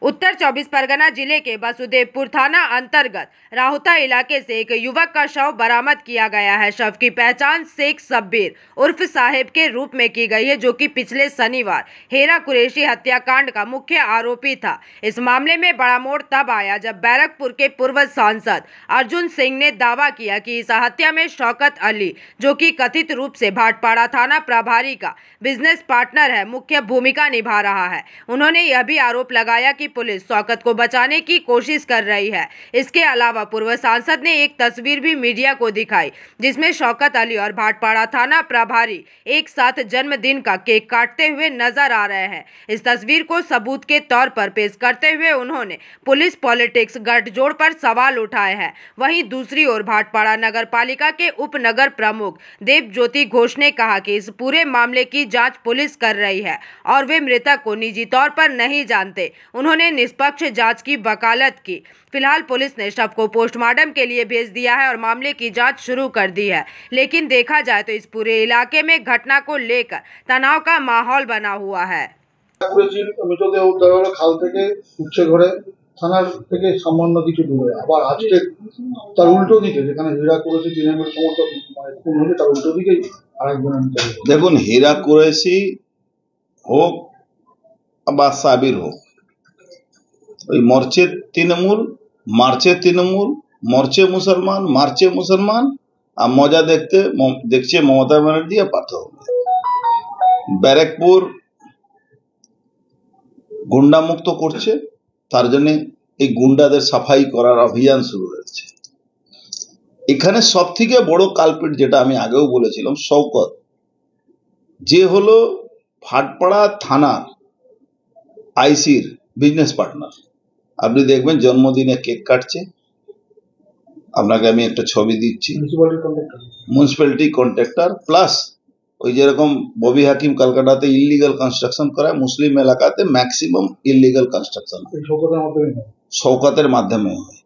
उत्तर 24 परगना जिले के वसुदेवपुर थाना अंतर्गत राहुता इलाके से एक युवक का शव बरामद किया गया है। शव की पहचान शेख शब्बीर उर्फ साहेब के रूप में की गई है, जो कि पिछले शनिवार हेरा कुरैशी हत्याकांड का मुख्य आरोपी था। इस मामले में बड़ा मोड़ तब आया जब बैरकपुर के पूर्व सांसद अर्जुन सिंह ने दावा किया कि इस हत्या में शौकत अली, जो कि कथित रूप से भाटपाड़ा थाना प्रभारी का बिजनेस पार्टनर है, मुख्य भूमिका निभा रहा है। उन्होंने यह भी आरोप लगाया कि पुलिस शौकत को बचाने की कोशिश कर रही है। इसके अलावा पूर्व सांसद ने एक तस्वीर भी मीडिया को दिखाई, जिसमें शौकत अली और भाटपाड़ा थाना प्रभारी एक साथ जन्मदिन का केक काटते हुए नजर आ रहे हैं। इस तस्वीर को सबूत के तौर पर पेश करते हुए उन्होंने पुलिस पॉलिटिक्स गठजोड़ पर सवाल उठाए हैं। वहीं दूसरी ओर भाटपाड़ा नगर पालिका के उप नगर प्रमुख देवज्योति घोष ने कहा कि इस पूरे मामले की जांच पुलिस कर रही है और वे मृतक को निजी तौर पर नहीं जानते। उन्होंने निष्पक्ष जांच की वकालत की। फिलहाल पुलिस ने शव को पोस्टमार्टम के लिए भेज दिया है और मामले की जांच शुरू कर दी है। लेकिन देखा जाए तो इस पूरे इलाके में घटना को लेकर तनाव का माहौल बना हुआ है। থানার থেকে সামান্য কিছু দূরে, আবার আজকে তার উল্টো দিকে যেখানে হীরা কুরেশি তৃণমূল সমর্থক খুন হয়েছে তার উল্টো দিকেই আরেকজন। দেখুন, হীরা কুরেশি হোক বা সাবির হোক, ওই মরচে তৃণমূল, মারচে তৃণমূল, মরচে মুসলমান, মারচে মুসলমান, আর মজা দেখছে মমতা ব্যানার্জি আর পার্থ। ব্যারাকপুর গুন্ডা মুক্ত করছে, তার জন্য এই গুন্ডাদের সাফাই করার অভিযান শুরু হয়েছে। এখানে সব থেকে বড় কালপিট, যেটা আমি আগেও বলেছিলাম, শওকত, যে হলো ভাটপাড়া থানার আইসির বিজনেস পার্টনার। আপনি দেখবেন জন্মদিনে কেক কাটছে, আপনাকে আমি একটা ছবি দিচ্ছি, মিউনিসিপ্যালিটি কন্ট্রাক্টর প্লাস ওই যেরকম ববি হাকিম কলকাতাতে ইলিগাল কনস্ট্রাকশন করায়, মুসলিম এলাকাতে ম্যাক্সিমাম ইলিগাল কনস্ট্রাকশন শওকতের মাধ্যমে হয়।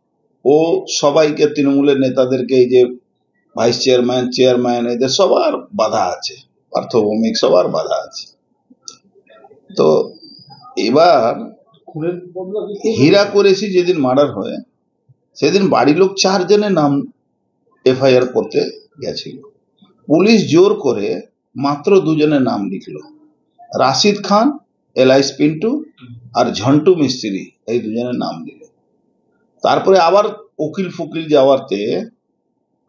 ও সবাইকে, তৃণমূলের নেতাদেরকে, এই যে ভাইস চেয়ারম্যান, চেয়ারম্যান, এদের সবার বাধা আছে, পার্থভৌমিক সবার বাধা আছে। তো এবার হীরা কুরেশি যেদিন মার্ডার হয় সেদিন বাড়ির লোক 4 জনের নাম এফআইআর করতে গেছিল। পুলিশ জোর করে মাত্র 2 জনের নাম লিখলো, রাশিদ খান, এলাইস পিন্টু আর ঝন্টু মিস্ত্রি, এই 2 জনের নাম দিল। তারপরে আবার উকিল ফুকিল যাওয়াতে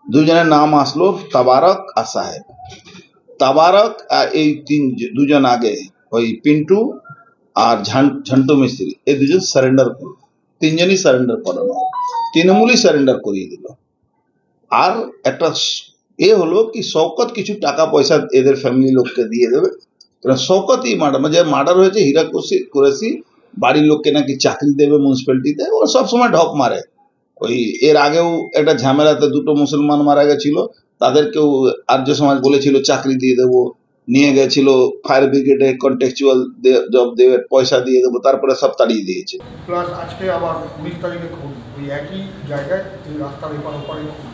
2 জনের নাম আসলো, তাবারক আর সাহেব। তাবারক আর এই 2 জন আগে ওই পিন্টু আর ঝন্টু মিস্ত্রি, এই 2 জন সারেন্ডার করলো। 3 জনই সারেন্ডার করানো, তৃণমূলই সারেন্ডার করিয়ে দিল। আর একটা হলো কি, শওকত কিছু টাকা পয়সা এদের ফ্যামিলি লোককে দিয়ে দেবে। শওকতই মার্ডার হয়েছে। হীরা কুরেশি বাড়ির লোককে নাকি চাকরি দেবে মিউনিসিপ্যালিটিতে, ও সবসময় ঢপ মারে। ওই এর আগেও একটা ঝামেলাতে 2টো মুসলমান মারা গেছিল, তাদেরকেও আর্য সমাজ বলেছিল চাকরি দিয়ে দেবো, নিয়ে গেছিল ফায়ার ব্রিগেডে, কন্ট্রাকচুয়াল জব দেবে, পয়সা দিয়ে দেবো, তারপরে সব তাড়িয়ে দিয়েছে। প্লাস আজকে আবার 19 তারিখে খুন, ওই একই জায়গায় রাস্তার এপার ওপারে খুন।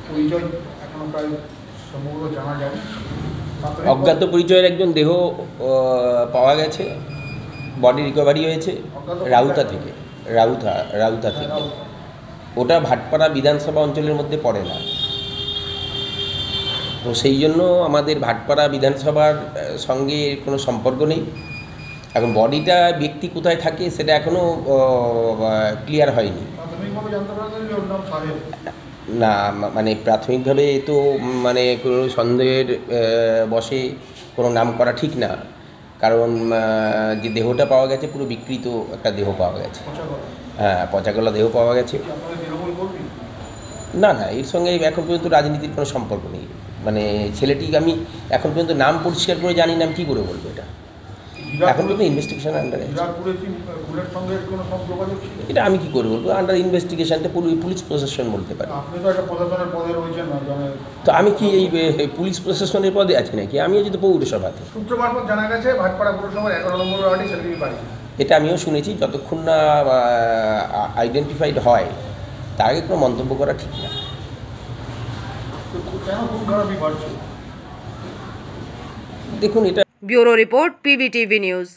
পরিচয় এখনো প্রায় সম্ভবত জানা যায়। অজ্ঞাত পরিচয়ের একজন দেহ পাওয়া গেছে, বডি রিকভারি হয়েছে রাউতা থেকে। ওটা ভাটপাড়া বিধানসভা অঞ্চলের মধ্যে পড়ে না, তো সেই জন্য আমাদের ভাটপাড়া বিধানসভার সঙ্গে কোনো সম্পর্ক নেই। এখন বডিটা ব্যক্তি কোথায় থাকে সেটা এখনও ক্লিয়ার হয়নি। না, মানে প্রাথমিকভাবে তো মানে কোনো সন্দেহের বশে কোনো নাম করা ঠিক না, কারণ যে দেহটা পাওয়া গেছে পুরো বিকৃত একটা দেহ পাওয়া গেছে। হ্যাঁ, পচাগলা দেহ পাওয়া গেছে। না, এর সঙ্গে এখন পর্যন্ত রাজনীতির কোনো সম্পর্ক নেই। মানে ছেলেটি আমি এখন পর্যন্ত নাম পরিষ্কার করে জানি না, আমি কী করে বলবো এটা? এখন পর্যন্ত ইনভেস্টিগেশন আন্ডারে আছে। এটা আমি কি করে বলবো? আন্ডার ইনভেস্টিগেশনটা পুলিশ প্রশাসন বলতে পারে। তো আমি কি এই পুলিশ প্রশাসনের পদে আছি নাকি? আমিও যদি পৌরসভাতে। এটা আমিও শুনেছি, যতক্ষণ না আইডেন্টিফাইড হয় তার আগে কোনো মন্তব্য করা ঠিক না। দেখুন, এটা ব্যুরো রিপোর্ট, PVTV নিউজ।